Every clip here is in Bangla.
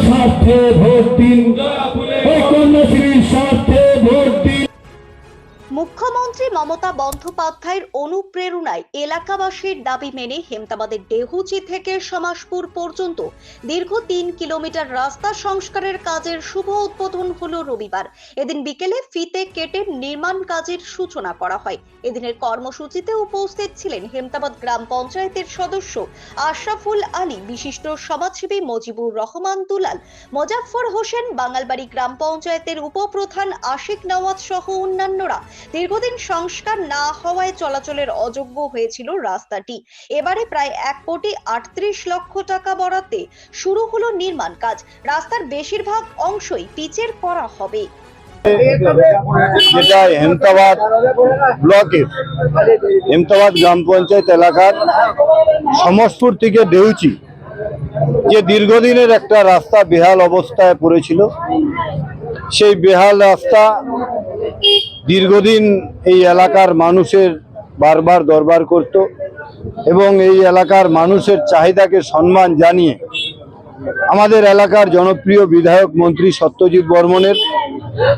স্বার্থে ভোট দিন, ওই কন্যাশ্রীর স্বার্থে ভোট দিন। মুখ্যমন্ত্রী মমতা বন্দ্যোপাধ্যায়ের অনুপ্রেরণায় এলাকাবাসীর দাবি মেনে হেমতাবাদের ডেহুচি থেকে সমাজপুর পর্যন্ত দীর্ঘ ৩ কিলোমিটার রাস্তা সংস্কারের কাজের শুভ উদ্বোধন হলো রবিবার। এদিন বিকেলে ফিতে কেটে নির্মাণ কাজের সূচনা করা হয়। এদিনের কর্মসূচিতে উপস্থিত ছিলেন হেমতাবাদ গ্রাম পঞ্চায়েতের সদস্য আশরাফুল আলী, বিশিষ্ট সমাজসেবী মজিবুর রহমান দুলাল, মোজাফফর হোসেন, বাঙালবাড়ি গ্রাম পঞ্চায়েতের উপপ্রধান আশিক নওয়াজ সহ অন্যান্যরা। দীর্ঘদিন সংস্কার না হওয়ায় চলাচলের অযোগ্য হয়েছিল রাস্তাটি। এবারে প্রায় 1,38,00,000 টাকা বরাদ্দে শুরু হলো নির্মাণ কাজ। রাস্তার বেশিরভাগ অংশই পিচের করা হবে। যেটা হেমতাবাদ ব্লকের হেমতাবাদ গ্রাম পঞ্চায়েত এলাকার সমাজপুর থেকে ডেহুচি যে দীর্ঘদিনের একটা রাস্তা বেহাল অবস্থায় পড়েছিল, সেই বেহাল রাস্তা দীর্ঘদিন এই এলাকার মানুষের বারবার দরবার করত এবং এই এলাকার মানুষের চাহিদাকে সম্মান জানিয়ে আমাদের এলাকার জনপ্রিয় বিধায়ক মন্ত্রী সত্যজিৎ বর্মনের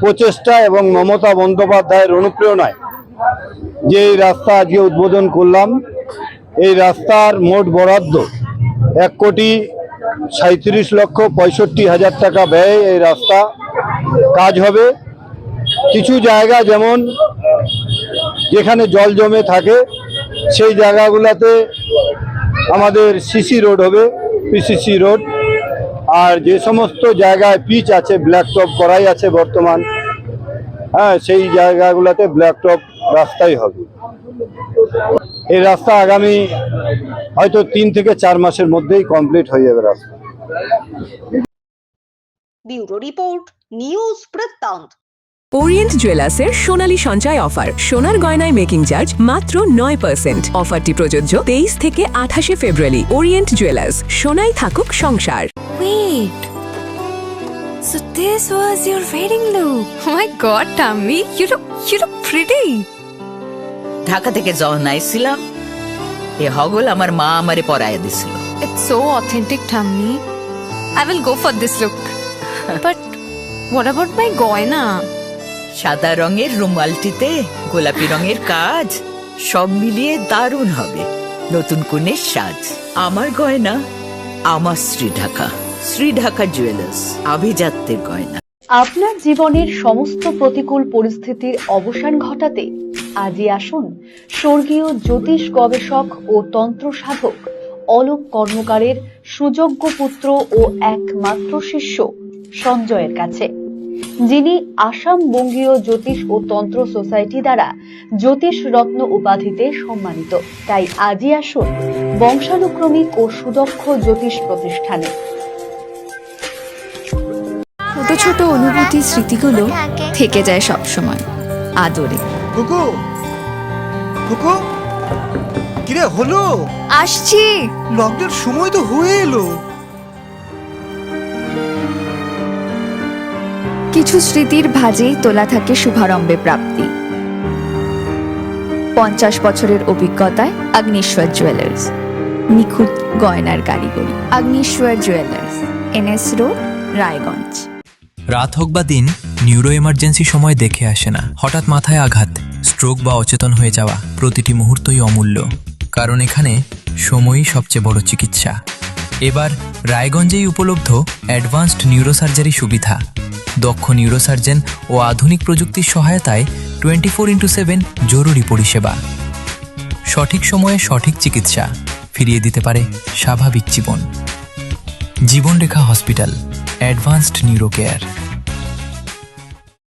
প্রচেষ্টা এবং মমতা বন্দ্যোপাধ্যায়ের অনুপ্রেরণায় যে এই রাস্তা আজকে উদ্বোধন করলাম। এই রাস্তার মোট বরাদ্দ 1,37,65,00,000 টাকা ব্যয়ে এই রাস্তা কাজ হবে। কিছু জায়গা যেমন যেখানে জল জমে থাকে সেই জায়গাগুলোতে আমাদের সিসি রোড হবে, পিসিসি রোড। আর যে সমস্ত জায়গায় পিচ আছে, ব্ল্যাক টপ করাই আছে বর্তমান, সেই জায়গাগুলোতে ব্ল্যাক টপ রাস্তাই হবে। এই রাস্তা আগামী হয়তো 3 থেকে 4 মাসের মধ্যেই কমপ্লিট হয়ে যাবে রাস্তা। ব্যুরো রিপোর্ট, নিউজ বৃত্তান্ত। ওরিয়েন্ট জুয়েলার্সের সোনালী সঞ্চয় অফার, সোনার গয়নায় মেকিং চার্জ মাত্র 9%। অফারটি প্রযোজ্য 23 থেকে 28 ফেব্রুয়ারি। ওরিয়েন্ট জুয়েলার্স, সোনাই থাকুক সংসার। Wait, so this was your wedding look? Oh my God, Tammy, you look pretty. Dhaka থেকে যখন আইছিলাম এ হগল আমার মা আমারে পরাইয়া দিছিল। It's so authentic, Tammy. I will go for this look. But what about my goina? সাদা রঙের রুমালটিতে গোলাপি রঙের কাজ, সব মিলিয়ে দারুণ হবে নতুন কনের সাজ। আমার গয়না আমার শ্রী ঢাকা জুয়েলার্স, আভিজাত্যের গয়না। আপনার জীবনের সমস্ত প্রতিকূল পরিস্থিতির অবসান ঘটাতে আজই আসুন স্বর্গীয় জ্যোতিষ গবেষক ও তন্ত্র সাধক অলোক কর্মকারের সুযোগ্য পুত্র ও একমাত্র শিষ্য সঞ্জয়ের কাছে, যিনি আসাম বঙ্গীয় জ্যোতিষ ও তন্ত্র সোসাইটি দ্বারা জ্যোতিষ রত্ন উপাধিতে সম্মানিত। তাই আজই আসুন বংশানুক্রমিক ও সুদক্ষ জ্যোতিষ প্রতিষ্ঠানে। ছোট ছোট অনুভূতি, স্মৃতিগুলো থেকে যায় সব সময় আদরে। কুকু কুকু, কিরে হলো? আসছি। লকডাউন সময় তো হয়ে এলো। কিছু স্মৃতির ভাজেই তোলা থাকে শুভারম্ভে প্রাপ্তি। 50 বছরের অভিজ্ঞতায় আগ্নেশ্বর জুয়েলার্স, নিখুঁত গয়নার কারিগরি। Agneshwar jewellers, NS road, Raiganj. রাত হোক বা দিন, নিউরো এমার্জেন্সি সময় দেখে আসে না। হঠাৎ মাথায় আঘাত, স্ট্রোক বা অচেতন হয়ে যাওয়া, প্রতিটি মুহূর্তই অমূল্য, কারণ এখানে সময়ই সবচেয়ে বড় চিকিৎসা। এবার রায়গঞ্জেই উপলব্ধ অ্যাডভান্সড নিউরোসার্জারি সুবিধা। দক্ষ নিউরোসার্জন ও আধুনিক প্রযুক্তির সহায়তায় 24x7 জরুরি পরিষেবা। সঠিক সময়ে সঠিক চিকিৎসা ফিরিয়ে দিতে পারে স্বাভাবিক জীবন। জীবনরেখা হসপিটাল, অ্যাডভান্সড নিউরো কেয়ার।